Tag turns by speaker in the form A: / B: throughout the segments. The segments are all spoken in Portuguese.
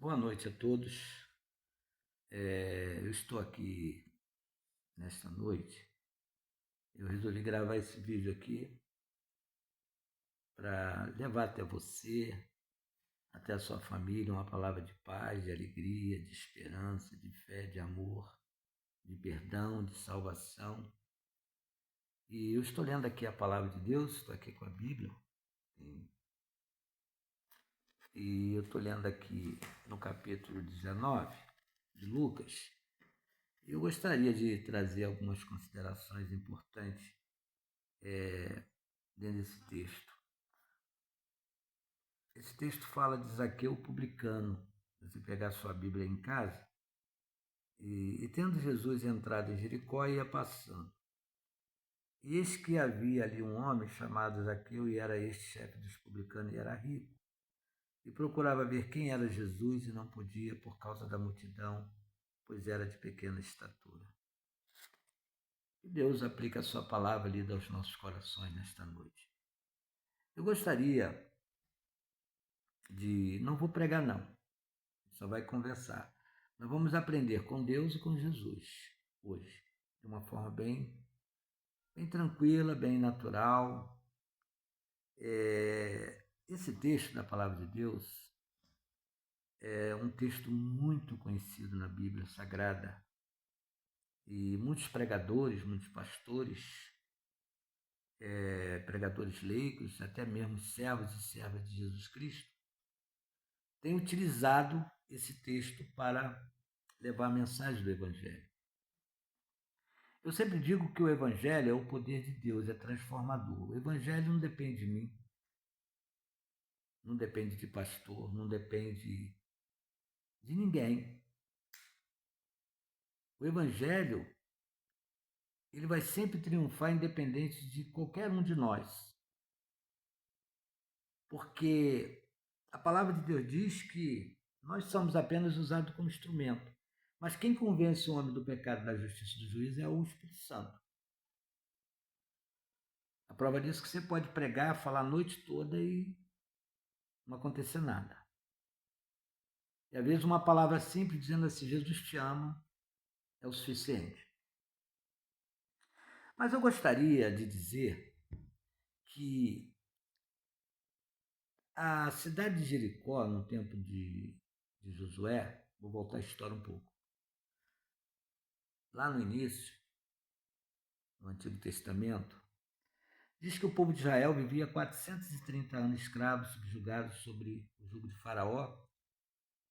A: Boa noite a todos. Eu estou aqui nesta noite. Eu resolvi gravar esse vídeo aqui para levar até você, até a sua família, uma palavra de paz, de alegria, de esperança, de fé, de amor, de perdão, de salvação. E eu estou lendo aqui a palavra de Deus, estou aqui com a Bíblia, e eu estou lendo aqui no capítulo 19 de Lucas. Eu gostaria de trazer algumas considerações importantes dentro desse texto. Esse texto fala de Zaqueu publicano. Você pegar sua Bíblia em casa, e tendo Jesus entrado em Jericó, ia passando. E eis que havia ali um homem chamado Zaqueu, e era este chefe dos publicanos, e era rico. E procurava ver quem era Jesus, e não podia por causa da multidão, pois era de pequena estatura. E Deus aplica a sua palavra ali aos nossos corações nesta noite. Eu gostaria de... Não vou pregar, não. Só vai conversar. Nós vamos aprender com Deus e com Jesus hoje, de uma forma bem tranquila, bem natural. Esse texto da Palavra de Deus é um texto muito conhecido na Bíblia Sagrada, e muitos pregadores, muitos pastores, pregadores leigos, até mesmo servos e servas de Jesus Cristo, têm utilizado esse texto para levar a mensagem do Evangelho. Eu sempre digo que o Evangelho é o poder de Deus, é transformador. O Evangelho não depende de mim, não depende de pastor, não depende de ninguém. O Evangelho, ele vai sempre triunfar independente de qualquer um de nós. Porque a palavra de Deus diz que nós somos apenas usados como instrumento. Mas quem convence o homem do pecado, da justiça e do juízo é o Espírito Santo. A prova disso é que você pode pregar, falar a noite toda e não acontecer nada. E às vezes uma palavra simples dizendo assim, Jesus te ama, é o suficiente. Mas eu gostaria de dizer que a cidade de Jericó, no tempo de Josué, vou voltar a história um pouco, lá no início, no Antigo Testamento, diz que o povo de Israel vivia 430 anos escravos, subjugados sobre o jugo de Faraó,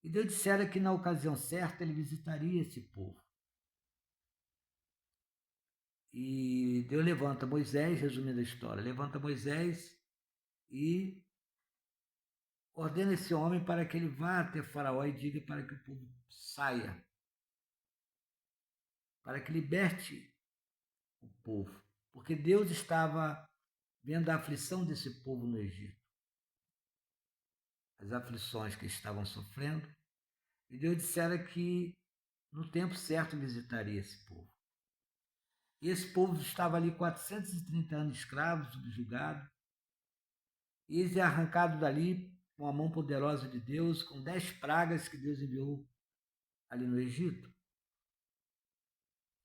A: e Deus dissera que na ocasião certa ele visitaria esse povo. E Deus levanta Moisés, resumindo a história, levanta Moisés e ordena esse homem para que ele vá até Faraó e diga para que o povo saia, para que liberte o povo, porque Deus estava vendo a aflição desse povo no Egito, as aflições que estavam sofrendo, e Deus dissera que no tempo certo visitaria esse povo. E esse povo estava ali 430 anos escravo, subjugado, e eles é arrancado dali com a mão poderosa de Deus, com 10 pragas que Deus enviou ali no Egito,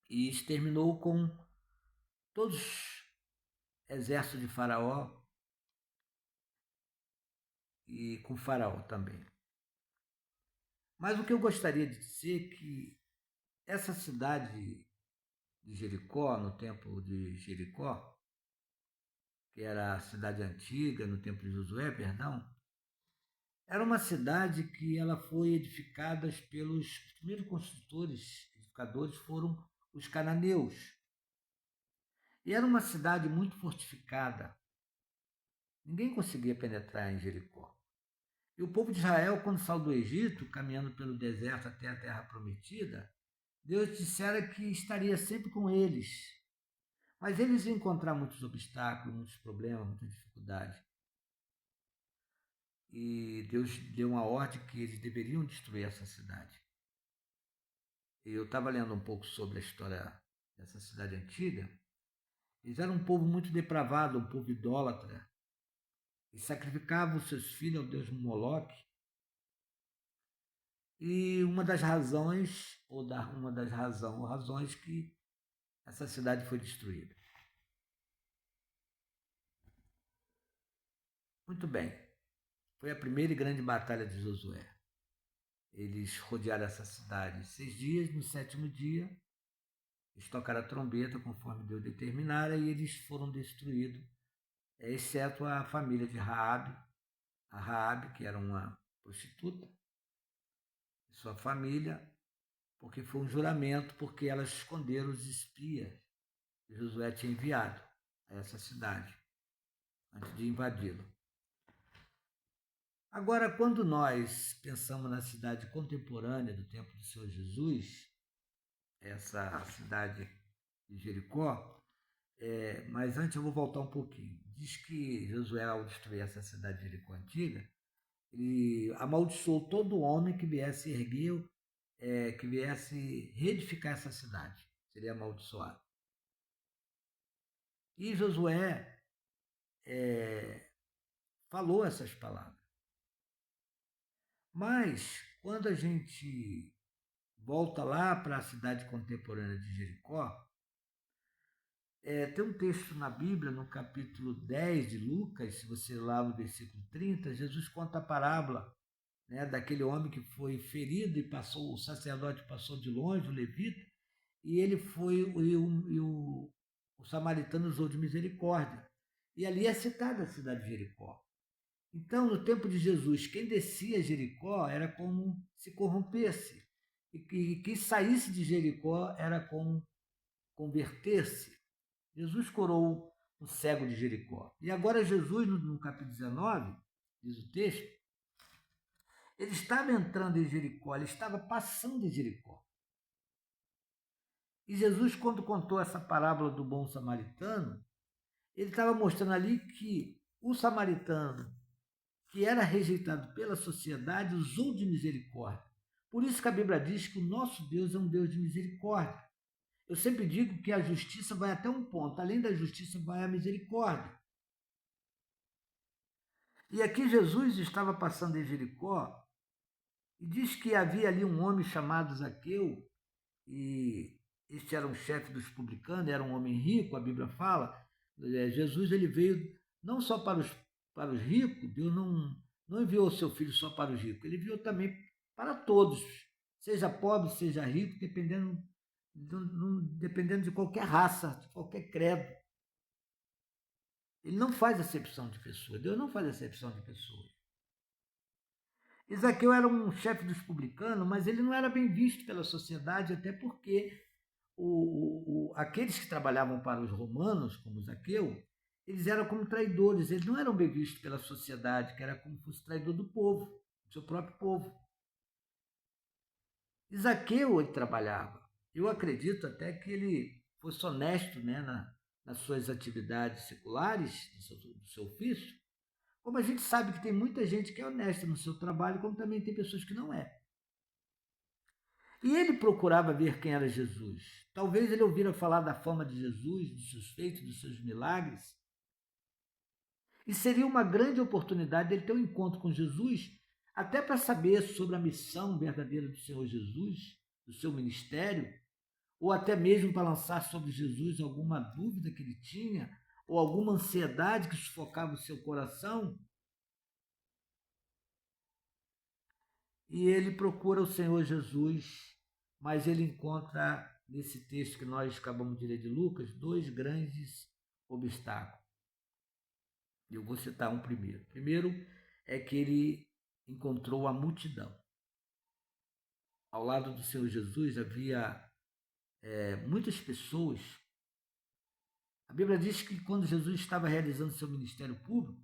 A: e exterminou com todos os exércitos de Faraó e com Faraó também. Mas o que eu gostaria de dizer é que essa cidade de Jericó, no tempo de Jericó, que era a cidade antiga, no tempo de Josué, perdão, era uma cidade que ela foi edificada pelos primeiros construtores, edificadores foram os cananeus. E era uma cidade muito fortificada. Ninguém conseguia penetrar em Jericó. E o povo de Israel, quando saiu do Egito, caminhando pelo deserto até a terra prometida, Deus dissera que estaria sempre com eles. Mas eles iam encontrar muitos obstáculos, muitos problemas, muita dificuldade. E Deus deu uma ordem que eles deveriam destruir essa cidade. Eu estava lendo um pouco sobre a história dessa cidade antiga. Eles eram um povo muito depravado, um povo idólatra, e sacrificavam seus filhos ao deus Moloque. E uma das razões, razões que essa cidade foi destruída. Muito bem, foi a primeira e grande batalha de Josué. Eles rodearam essa cidade 6 dias, no 7º dia, eles tocaram a trombeta conforme Deus determinara e eles foram destruídos, exceto a família de Raabe, a Raabe, que era uma prostituta, e sua família, porque foi um juramento, porque elas esconderam os espias que Josué tinha enviado a essa cidade, antes de invadi-la. Agora, quando nós pensamos na cidade contemporânea do tempo do Senhor Jesus, essa cidade de Jericó, mas antes eu vou voltar um pouquinho. Diz que Josué, ao destruir essa cidade de Jericó antiga, ele amaldiçoou todo homem que viesse erguer, que viesse reedificar essa cidade. Seria amaldiçoado. E Josué falou essas palavras. Mas, quando a gente volta lá para a cidade contemporânea de Jericó, tem um texto na Bíblia, no capítulo 10 de Lucas, se você lá no versículo 30, Jesus conta a parábola, né, daquele homem que foi ferido e o sacerdote passou de longe, o levita, e ele foi, o samaritano usou de misericórdia. E ali é citada a cidade de Jericó. Então, no tempo de Jesus, quem descia a Jericó era como se corrompesse. E quem saísse de Jericó era como converter-se. Jesus curou o cego de Jericó. E agora Jesus, no capítulo 19, diz o texto, ele estava entrando em Jericó, ele estava passando em Jericó. E Jesus, quando contou essa parábola do bom samaritano, ele estava mostrando ali que o samaritano, que era rejeitado pela sociedade, usou de misericórdia. Por isso que a Bíblia diz que o nosso Deus é um Deus de misericórdia. Eu sempre digo que a justiça vai até um ponto, além da justiça vai a misericórdia. E aqui Jesus estava passando em Jericó e diz que havia ali um homem chamado Zaqueu, e este era um chefe dos publicanos, era um homem rico, a Bíblia fala. Jesus ele veio não só para os ricos, Deus não enviou o seu filho só para os ricos, ele enviou também para todos, seja pobre, seja rico, dependendo de qualquer raça, de qualquer credo. Ele não faz acepção de pessoas, Deus não faz acepção de pessoas. Zaqueu era um chefe dos publicanos, mas ele não era bem visto pela sociedade, até porque aqueles que trabalhavam para os romanos, como Zaqueu, eles eram como traidores, eles não eram bem vistos pela sociedade, que era como se fosse traidor do povo, do seu próprio povo. E Zaqueu ele trabalhava. Eu acredito até que ele fosse honesto, né, nas suas atividades seculares, do seu ofício, como a gente sabe que tem muita gente que é honesta no seu trabalho, como também tem pessoas que não é. E ele procurava ver quem era Jesus. Talvez ele ouvira falar da fama de Jesus, dos seus feitos, dos seus milagres. E seria uma grande oportunidade dele ter um encontro com Jesus, até para saber sobre a missão verdadeira do Senhor Jesus, do seu ministério, ou até mesmo para lançar sobre Jesus alguma dúvida que ele tinha, ou alguma ansiedade que sufocava o seu coração. E ele procura o Senhor Jesus, mas ele encontra, nesse texto que nós acabamos de ler de Lucas, 2 grandes obstáculos. Eu vou citar um primeiro. Primeiro é que ele encontrou a multidão. Ao lado do Senhor Jesus havia muitas pessoas. A Bíblia diz que quando Jesus estava realizando seu ministério público,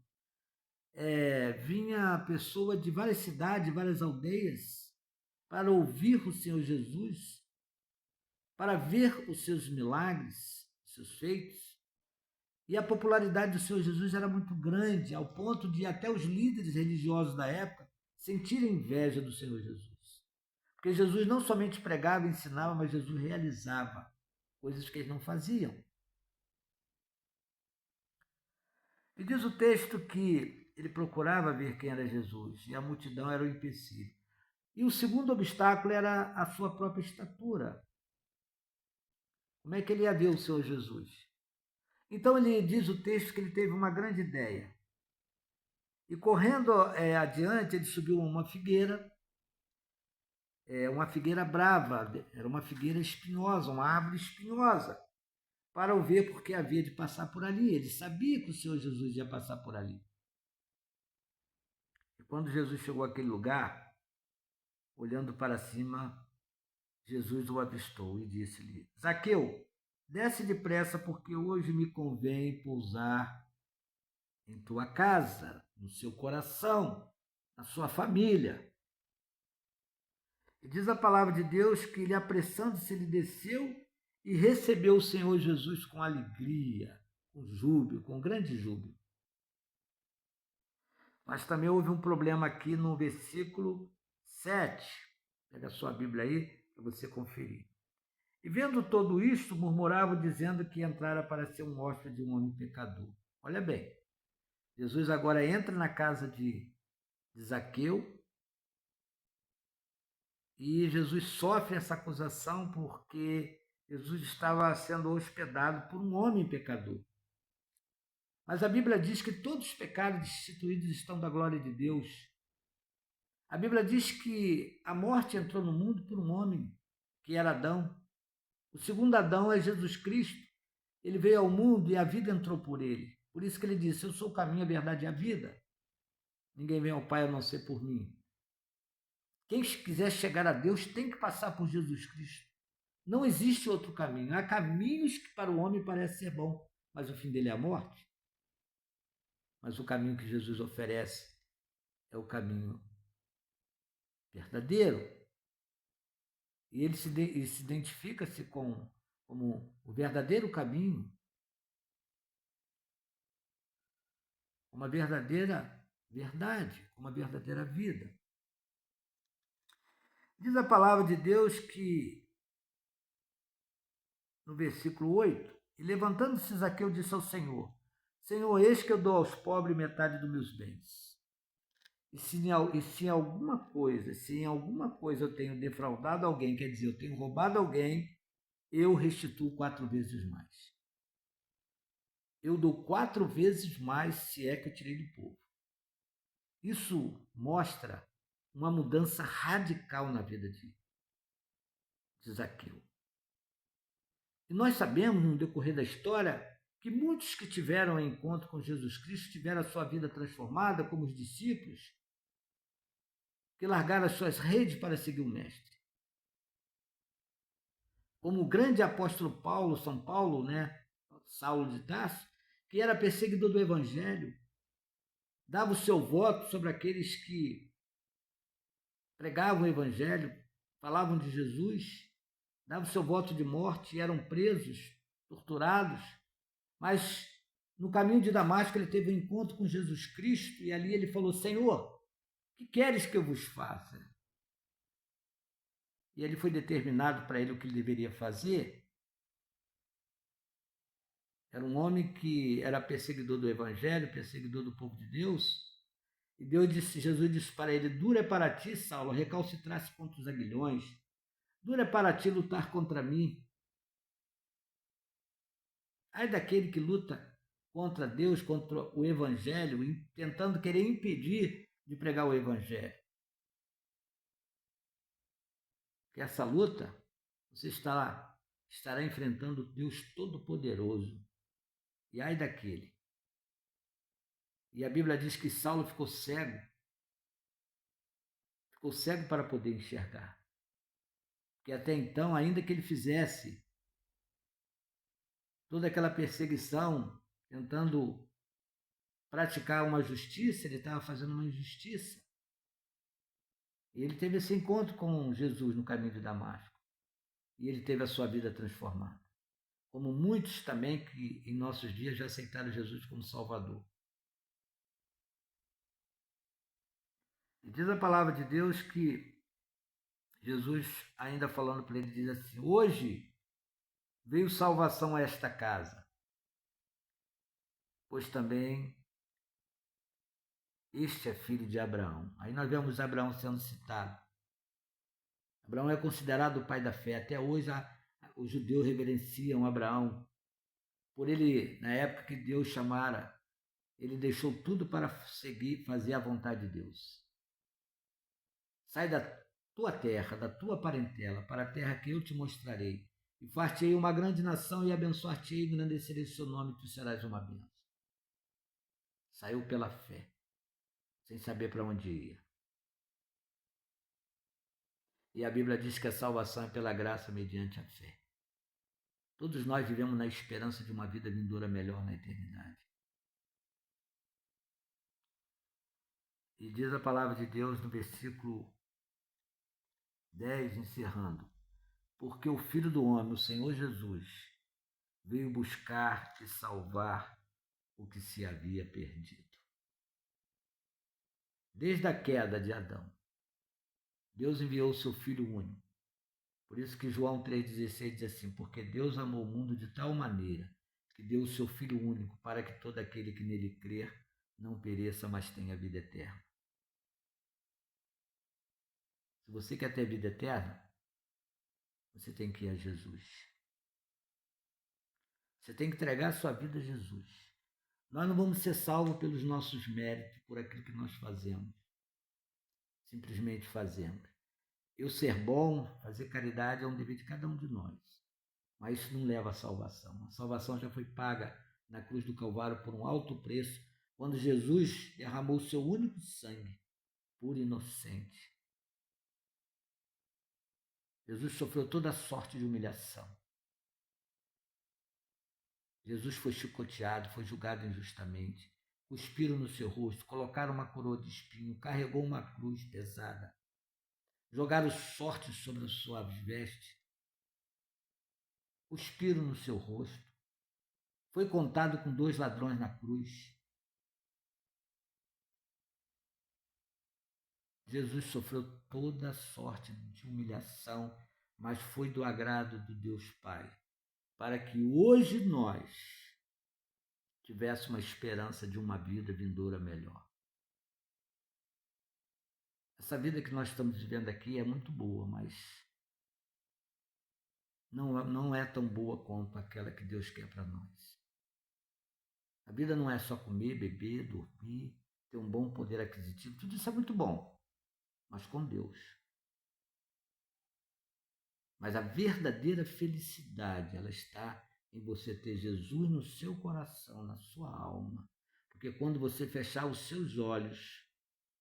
A: vinha pessoa de várias cidades, várias aldeias, para ouvir o Senhor Jesus, para ver os seus milagres, os seus feitos. E a popularidade do Senhor Jesus era muito grande, ao ponto de até os líderes religiosos da época sentirem inveja do Senhor Jesus. Porque Jesus não somente pregava e ensinava, mas Jesus realizava coisas que eles não faziam. E diz o texto que ele procurava ver quem era Jesus, e a multidão era o empecilho. E o segundo obstáculo era a sua própria estatura. Como é que ele ia ver o Senhor Jesus? Então ele diz o texto que ele teve uma grande ideia. E correndo adiante, ele subiu uma figueira brava, era uma figueira espinhosa, uma árvore espinhosa, para o ver, porque havia de passar por ali. Ele sabia que o Senhor Jesus ia passar por ali. E quando Jesus chegou àquele lugar, olhando para cima, Jesus o avistou e disse-lhe: Zaqueu, desce depressa, porque hoje me convém pousar em tua casa, no seu coração, na sua família. E diz a palavra de Deus que ele, apressando-se, ele desceu e recebeu o Senhor Jesus com alegria, com júbilo, com grande júbilo. Mas também houve um problema aqui no versículo 7. Pega a sua Bíblia aí para você conferir. E vendo tudo isto, murmurava, dizendo que entrara para ser um hóspede de um homem pecador. Olha bem, Jesus agora entra na casa de Zaqueu e Jesus sofre essa acusação porque Jesus estava sendo hospedado por um homem pecador. Mas a Bíblia diz que todos os pecados destituídos estão da glória de Deus. A Bíblia diz que a morte entrou no mundo por um homem, que era Adão. O segundo Adão é Jesus Cristo. Ele veio ao mundo e a vida entrou por ele. Por isso que ele disse: eu sou o caminho, a verdade e a vida. Ninguém vem ao Pai a não ser por mim. Quem quiser chegar a Deus tem que passar por Jesus Cristo. Não existe outro caminho. Há caminhos que para o homem parece ser bom, mas o fim dele é a morte. Mas o caminho que Jesus oferece é o caminho verdadeiro. E ele se identifica-se como o verdadeiro caminho, uma verdadeira verdade, uma verdadeira vida. Diz a palavra de Deus que, no versículo 8, e levantando-se Zaqueu disse ao Senhor: Senhor, eis que eu dou aos pobres metade dos meus bens. E se em alguma coisa eu tenho defraudado alguém, quer dizer, eu tenho roubado alguém, eu restituo 4 vezes mais. Eu dou 4 vezes mais se é que eu tirei do povo. Isso mostra uma mudança radical na vida de Zaqueu. E nós sabemos, no decorrer da história, que muitos que tiveram encontro com Jesus Cristo tiveram a sua vida transformada, como os discípulos, que largaram as suas redes para seguir o Mestre. Como o grande apóstolo Paulo, São Paulo, Saulo de Tarso, que era perseguidor do Evangelho, dava o seu voto sobre aqueles que pregavam o Evangelho, falavam de Jesus, dava o seu voto de morte e eram presos, torturados. Mas no caminho de Damasco ele teve um encontro com Jesus Cristo e ali ele falou: Senhor, o que queres que eu vos faça? E ele foi determinado para ele o que ele deveria fazer. Era um homem que era perseguidor do Evangelho, perseguidor do povo de Deus. E Jesus disse para ele: duro é para ti, Saulo, recalcitrar-se contra os aguilhões. Duro é para ti lutar contra mim. Ai daquele que luta contra Deus, contra o Evangelho, tentando querer impedir de pregar o Evangelho. Que essa luta você estará enfrentando Deus Todo-Poderoso. E ai daquele. E a Bíblia diz que Saulo ficou cego para poder enxergar. Que até então, ainda que ele fizesse toda aquela perseguição, tentando praticar uma justiça, ele estava fazendo uma injustiça. E ele teve esse encontro com Jesus no caminho de Damasco. E ele teve a sua vida transformada. Como muitos também que em nossos dias já aceitaram Jesus como Salvador. E diz a palavra de Deus que Jesus, ainda falando para ele, diz assim: hoje veio salvação a esta casa, pois também este é filho de Abraão. Aí nós vemos Abraão sendo citado. Abraão é considerado o pai da fé. Até hoje os judeus reverenciam Abraão. Por ele, na época que Deus chamara, ele deixou tudo para seguir, fazer a vontade de Deus. Sai da tua terra, da tua parentela, para a terra que eu te mostrarei. E far-te-ei uma grande nação e abençoar-te-ei, e engrandecerei o seu nome, e tu serás uma bênção. Saiu pela fé, sem saber para onde ia. E a Bíblia diz que a salvação é pela graça mediante a fé. Todos nós vivemos na esperança de uma vida vindoura melhor na eternidade. E diz a palavra de Deus no versículo 10, encerrando: porque o Filho do Homem, o Senhor Jesus, veio buscar e salvar o que se havia perdido. Desde a queda de Adão, Deus enviou o seu Filho único. Por isso que João 3,16 diz assim: porque Deus amou o mundo de tal maneira que deu o seu Filho único para que todo aquele que nele crer não pereça, mas tenha vida eterna. Se você quer ter vida eterna, você tem que ir a Jesus. Você tem que entregar a sua vida a Jesus. Nós não vamos ser salvos pelos nossos méritos, por aquilo que nós fazemos. Simplesmente fazemos. Eu ser bom, fazer caridade é um dever de cada um de nós. Mas isso não leva à salvação. A salvação já foi paga na cruz do Calvário por um alto preço, quando Jesus derramou o seu único sangue, puro e inocente. Jesus sofreu toda sorte de humilhação. Jesus foi chicoteado, foi julgado injustamente. Cuspiram no seu rosto, colocaram uma coroa de espinho, carregou uma cruz pesada. Jogaram sorte sobre as suas vestes. Cuspiram no seu rosto. Foi contado com 2 ladrões na cruz. Jesus sofreu toda sorte de humilhação, mas foi do agrado de Deus Pai, para que hoje nós tivéssemos uma esperança de uma vida vindoura melhor. Essa vida que nós estamos vivendo aqui é muito boa, mas não é tão boa quanto aquela que Deus quer para nós. A vida não é só comer, beber, dormir, ter um bom poder aquisitivo, tudo isso é muito bom, mas com Deus. Mas a verdadeira felicidade, ela está em você ter Jesus no seu coração, na sua alma. Porque quando você fechar os seus olhos,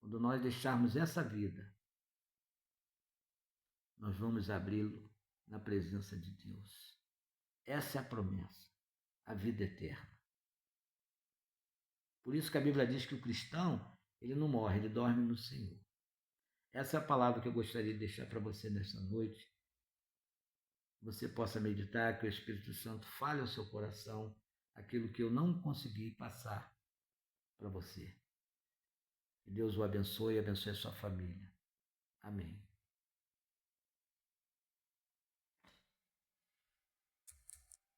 A: quando nós deixarmos essa vida, nós vamos abri-lo na presença de Deus. Essa é a promessa, a vida eterna. Por isso que a Bíblia diz que o cristão, ele não morre, ele dorme no Senhor. Essa é a palavra que eu gostaria de deixar para você nesta noite. Você possa meditar, que o Espírito Santo fale ao seu coração aquilo que eu não consegui passar para você. Que Deus o abençoe e abençoe a sua família. Amém.